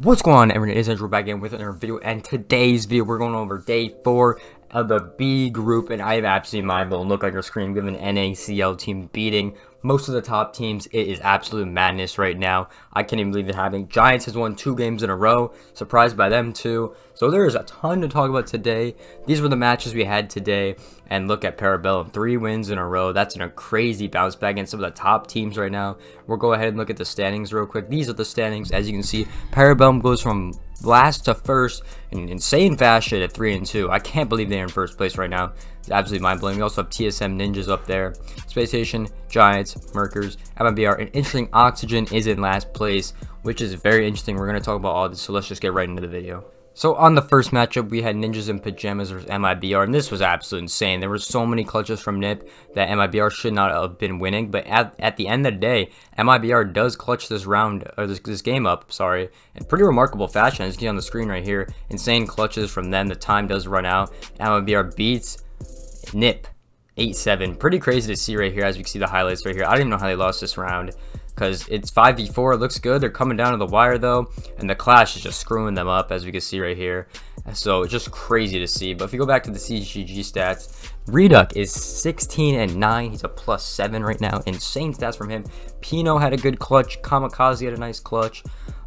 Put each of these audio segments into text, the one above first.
What's going on, everyone? It is Andrew back again with another video, and today's video we're going over day 4 of the B group, and I have absolutely mind blown. Look at your screen, we have an NACL team beating most of the top teams. It is absolute madness right now. I can't even believe it happening. Giants has won 2 games in a row, surprised by them too. So there is a ton to talk about today. These were the matches we had today, and look at Parabellum, 3 wins in a row. That's a crazy bounce back against some of the top teams right now. We'll go ahead and look at the standings real quick. These are the standings. As you can see, Parabellum goes from last to first in insane fashion at 3-2. I can't believe they're in first place right now. It's absolutely mind-blowing. We also have TSM Ninjas up there, Space Station, Giants, Merkers, MIBR, and interesting Oxygen is in last place, which is very interesting. We're going to talk about all this, so let's just get right into the video. So on the first matchup, we had Ninjas in Pajamas versus MIBR, and this was absolutely insane. There were so many clutches from NIP that MIBR should not have been winning, but at the end of the day, MIBR does clutch this round, or this game up, sorry, in pretty remarkable fashion. As you can see on the screen right here, insane clutches from them. The time does run out. MIBR beats NIP 8-7. Pretty crazy to see right here, as you can see the highlights right here. I don't even know how they lost this round, because it's 5v4. It looks good. They're coming down to the wire though, and the clash is just screwing them up, as we can see right here. So it's just crazy to see. But if you go back to the CGG stats, Reduck is 16-9. He's a +7 right now. Insane stats from him. Pino had a good clutch. Kamikaze had a nice clutch.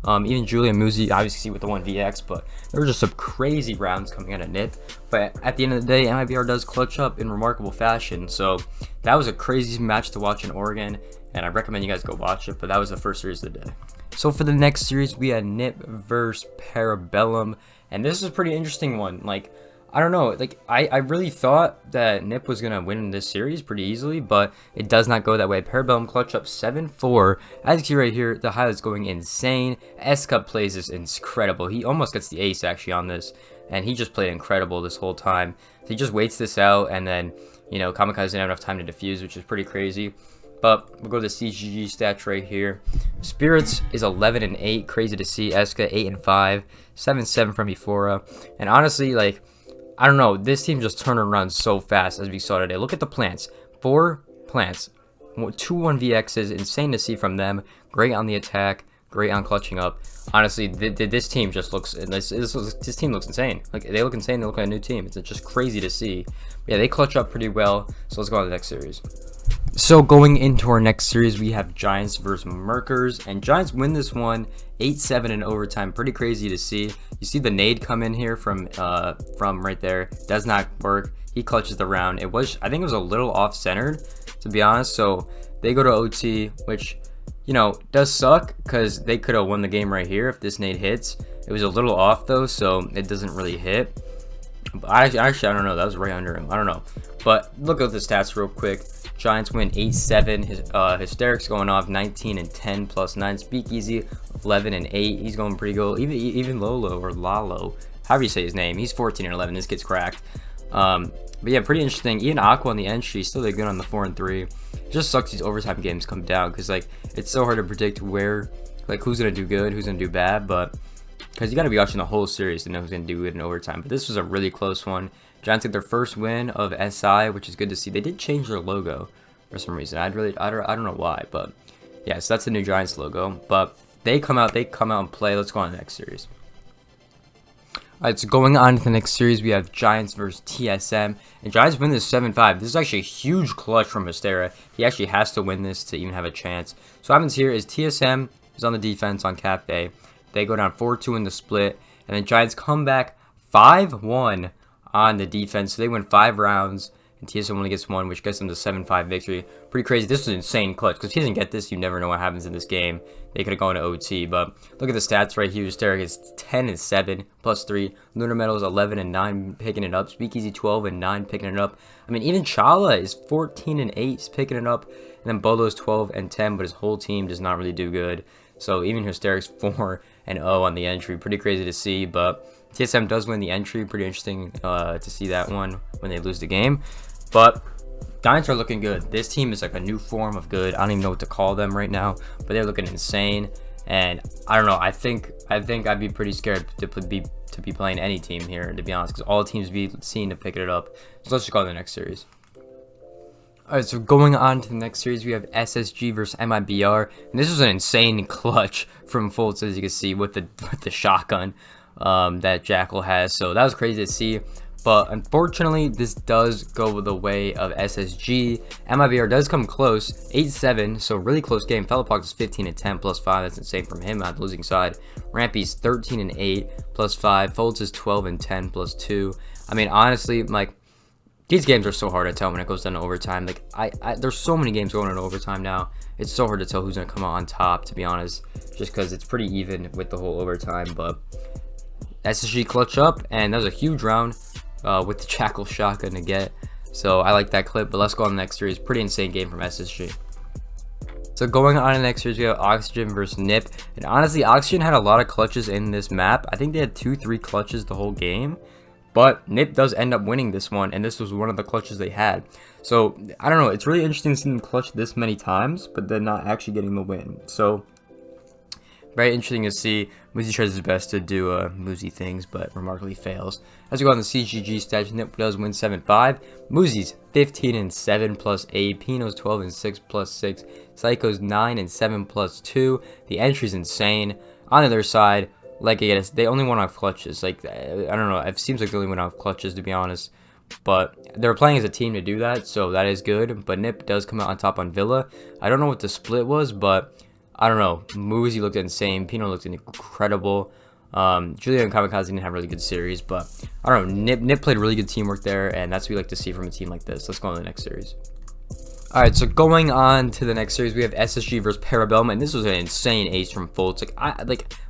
Even Julian Muzi, obviously with the 1vx, but there were just some crazy rounds coming out of NIP. But at the end of the day, MIBR does clutch up in remarkable fashion. So that was a crazy match to watch in Oregon, and I recommend you guys go watch it. But that was the first series of the day. So for the next series, we had NIP versus Parabellum, and this is a pretty interesting one. Like, I don't know, like I really thought that NIP was gonna win this series pretty easily, but it does not go that way. Parabellum clutch up 7-4. As you can see right here, the highlights going insane. S-Cup plays is incredible. He almost gets the ace actually on this, and he just played incredible this whole time. So he just waits this out, and then, you know, Kamikaze didn't have enough time to defuse, which is pretty crazy. But we'll go to the CGG stats right here. Spirits is 11-8, crazy to see. Eska 8-5, 7-7 from Ephora, and honestly, like, I don't know, this team just turned around so fast as we saw today. Look at the plants. 4 plants. 2 1vx's. Insane to see from them. Great on the attack. Great on clutching up. Honestly, this team just looks... This team looks insane. Like, they look insane. They look like a new team. It's just crazy to see. But yeah, they clutch up pretty well. So let's go on to the next series. So going into our next series, we have Giants versus Merkers, and Giants win this one 8-7 in overtime. Pretty crazy to see. You see the nade come in here from right there. Does not work. He clutches the round. It was, I think it was a little off-centered, to be honest. So they go to OT, which, you know, does suck because they could have won the game right here if this nade hits. It was a little off though, so it doesn't really hit. But actually, I don't know. That was right under him. I don't know. But look at the stats real quick. Giants win 8-7. Hysterics going off 19-10 +9. Speakeasy 11-8. He's going pretty good. Even Lolo or Lalo, however you say his name, he's 14-11. This gets cracked. But yeah, pretty interesting. Even Aqua on the entry still did good on the 4-3. It just sucks these overtime games come down because like it's so hard to predict where, like, who's gonna do good, who's gonna do bad, but because you got to be watching the whole series to know who's gonna do good in overtime. But this was a really close one. Giants get their first win of SI, which is good to see. They did change their logo for some reason. I don't know why, but yeah, so that's the new Giants logo. But they come out and play. Let's go on to the next series. Alright, so going on to the next series, we have Giants versus TSM, and Giants win this 7-5. This is actually a huge clutch from Hystera. He actually has to win this to even have a chance. So what happens here is TSM is on the defense on Cafe. They go down 4-2 in the split, and then Giants come back 5-1 on the defense. So they win 5 rounds, and TSM only gets 1, which gets them to 7-5 victory. Pretty crazy. This is an insane clutch, because if he doesn't get this, you never know what happens in this game. They could have gone to OT, but look at the stats right here. Hysteric is 10-7 +3. Lunar Metal is 11-9 picking it up. Speakeasy 12-9 picking it up. I mean, even Chala is 14-8 picking it up, and then Bolo's 12-10, but his whole team does not really do good. So even Hysteric's 4-0 on the entry. Pretty crazy to see, but TSM does win the entry. Pretty interesting to see that one when they lose the game. But Giants are looking good. This team is like a new form of good. I don't even know what to call them right now, but they're looking insane. And I don't know. I think I'd be pretty scared to be playing any team here, to be honest, because all teams be seen to pick it up. So let's just go to the next series. Alright, so going on to the next series, we have SSG versus MIBR, and this was an insane clutch from Fultz, as you can see, with the shotgun that Jackal has. So that was crazy to see, but unfortunately, this does go the way of SSG. MIBR does come close, 8-7, so really close game. Fellopox is 15-10 plus 5. That's insane from him on the losing side. Rampy's 13-8 plus 5. Fultz is 12-10 plus 2. I mean, honestly, like, these games are so hard to tell when it goes down to overtime. Like, there's so many games going into overtime now. It's so hard to tell who's going to come out on top, to be honest, just because it's pretty even with the whole overtime. But SSG clutch up, and that was a huge round with the Jackal shotgun to get. So I like that clip, but let's go on the next series. Pretty insane game from SSG. So going on to the next series, we have Oxygen versus Nip. And honestly, Oxygen had a lot of clutches in this map. I think they had 2-3 clutches the whole game. But Nip does end up winning this one, and this was one of the clutches they had. So, I don't know, it's really interesting seeing them clutch this many times, but then not actually getting the win. So, very interesting to see. Muzi tries his best to do Muzi things, but remarkably fails. As we go on the CGG stats, Nip does win 7-5. Muzi's 15-7 plus 8. Pino's 12-6 plus 6. Psycho's 9-7 plus 2. The entry's insane. On the other side, like, I guess they only went off clutches. Like, I don't know. It seems like they only went off clutches, to be honest. But they're playing as a team to do that, so that is good. But Nip does come out on top on Villa. I don't know what the split was, but I don't know. Muzi looked insane. Pino looked incredible. Julia and Kamikaze didn't have really good series, but I don't know. Nip played really good teamwork there, and that's what we like to see from a team like this. Let's go on to the next series. Alright, so going on to the next series, we have SSG versus Parabellum, and this was an insane ace from Fultz.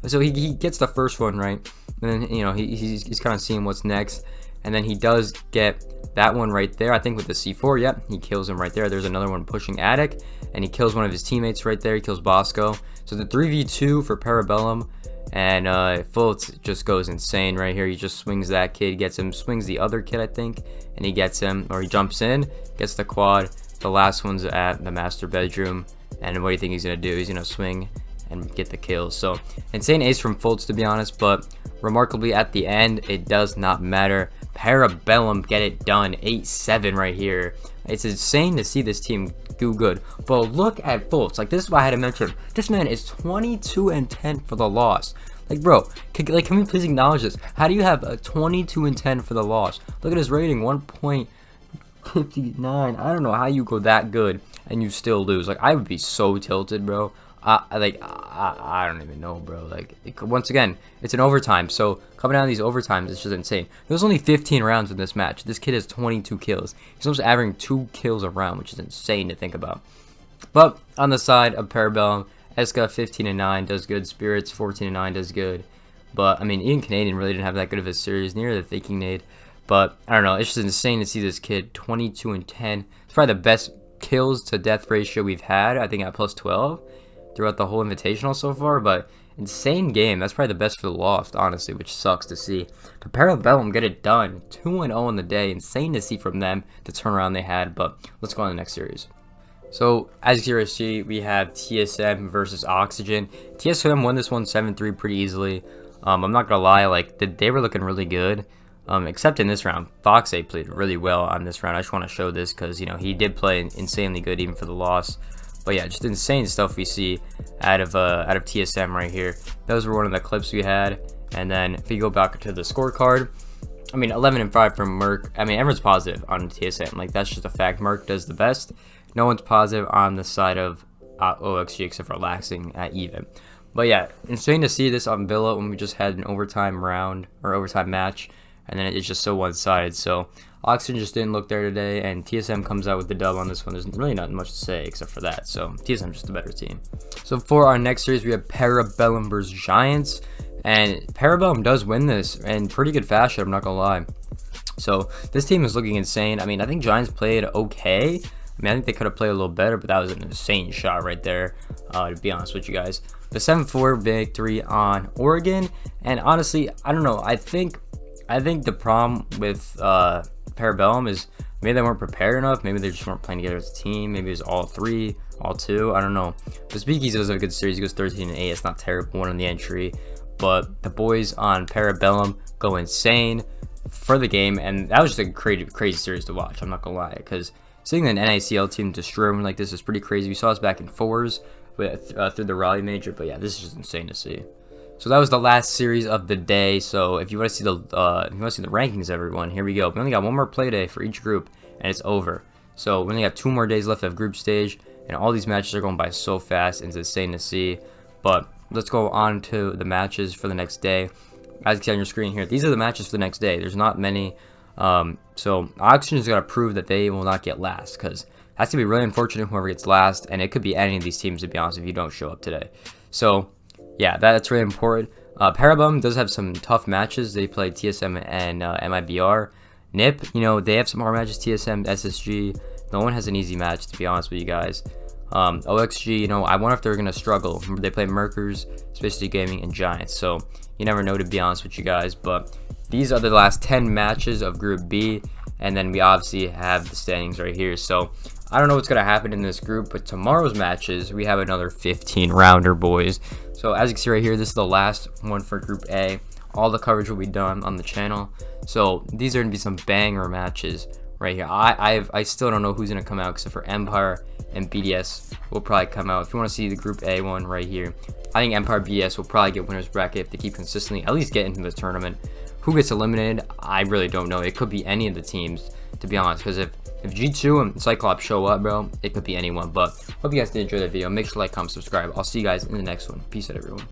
So he gets the first one right, and then, you know, he's kind of seeing what's next, and then he does get that one right there, I think with the C4. Yep, he kills him right there. There's another one pushing Attic, and he kills one of his teammates right there. He kills Bosco. So the 3v2 for Parabellum, and Fultz just goes insane right here. He just swings that kid, gets him, swings the other kid, I think, and he gets him, or he jumps in, gets the quad. The last one's at the master bedroom, and what do you think he's gonna do? He's gonna swing and get the kills. So insane ace from Fultz, to be honest, but remarkably at the end, it does not matter. Parabellum get it done, 8-7 right here. It's insane to see this team do good, but look at Fultz. Like, this is why I had to mention, this man is 22-10 for the loss. Like, bro, can we please acknowledge this? How do you have a 22-10 for the loss? Look at his rating, 1.59. I don't know how you go that good and you still lose. Like, I would be so tilted, bro. I don't even know, bro. Like, once again, it's an overtime, so coming down these overtimes, it's just insane. There's only 15 rounds in this match. This kid has 22 kills. He's almost averaging 2 kills a round, which is insane to think about. But on the side of Parabellum, Eska 15-9 does good. Spirits 14-9 does good. But I mean, Ian Canadian really didn't have that good of a series near the faking nade. But I don't know, it's just insane to see this kid 22-10. It's probably the best kills to death ratio we've had. I think at plus 12 throughout the whole invitational so far. But insane game. That's probably the best for the lost, honestly, which sucks to see. But Parabellum get it done, 2-0 in the day. Insane to see from them the turnaround they had. But let's go on to the next series. So, as you can see, we have TSM versus Oxygen. TSM won this one 7-3 pretty easily. I'm not gonna lie, like, they were looking really good. Except in this round, Foxay played really well on this round. I just want to show this because, you know, he did play insanely good even for the loss. But yeah, just insane stuff we see out of TSM right here. Those were one of the clips we had. And then if you go back to the scorecard, I mean, 11-5 from Merc. I mean, everyone's positive on TSM. Like, that's just a fact. Merc does the best. No one's positive on the side of OXG except for Laxing at even. But yeah, insane to see this on Villa when we just had an overtime round or overtime match. And then it's just so one-sided. So Oxygen just didn't look there today, and TSM comes out with the dub on this one. There's really not much to say except for that. So TSM just a better team. So for our next series, we have Parabellum versus Giants, and Parabellum does win this in pretty good fashion. I'm not gonna lie. So this team is looking insane. I mean, I think Giants played okay. I mean, I think they could have played a little better, but that was an insane shot right there, to be honest with you guys. The 7-4 victory on Oregon, and honestly, I don't know. I think the problem with Parabellum is maybe they weren't prepared enough. Maybe they just weren't playing together as a team. Maybe it was all three, all two. I don't know. But Speakeasy does have a good series. He goes 13-8. It's not terrible. One on the entry. But the boys on Parabellum go insane for the game. And that was just a crazy series to watch. I'm not going to lie. Because Seeing an NACL team destroying like this is pretty crazy. We saw this back in 4s through the Raleigh Major, but yeah, this is just insane to see. So that was the last series of the day. So if you want to see the rankings, everyone, here we go. We only got one more play day for each group, and it's over. So we only have 2 more days left of group stage, and all these matches are going by so fast. It's insane to see. But let's go on to the matches for the next day. As you can see on your screen here, these are the matches for the next day. There's not many. So Oxygen is going to prove that they will not get last, because that's going to be really unfortunate whoever gets last, and it could be any of these teams, to be honest, if you don't show up today. So yeah, that's really important. Parabellum does have some tough matches. They play TSM and MIBR. NIP, you know, they have some hard matches. TSM, SSG. No one has an easy match, to be honest with you guys. OXG, you know, I wonder if they're going to struggle. They play Merkers, Spacey Gaming, and Giants. So you never know, to be honest with you guys. But these are the last 10 matches of Group B. And then we obviously have the standings right here. So I don't know what's going to happen in this group, but tomorrow's matches, we have another 15-rounder, boys. So as you can see right here, this is the last one for Group A. All the coverage will be done on the channel. So these are going to be some banger matches right here. I still don't know who's going to come out, except for Empire and BDS will probably come out. If you want to see the Group A one right here, I think Empire BDS will probably get winner's bracket if they keep consistently at least get into the tournament. Who gets eliminated, I really don't know. It could be any of the teams, to be honest, because if G2 and Cyclops show up, bro, it could be anyone. But hope you guys did enjoy that video. Make sure to like, comment, subscribe. I'll see you guys in the next one. Peace out, everyone.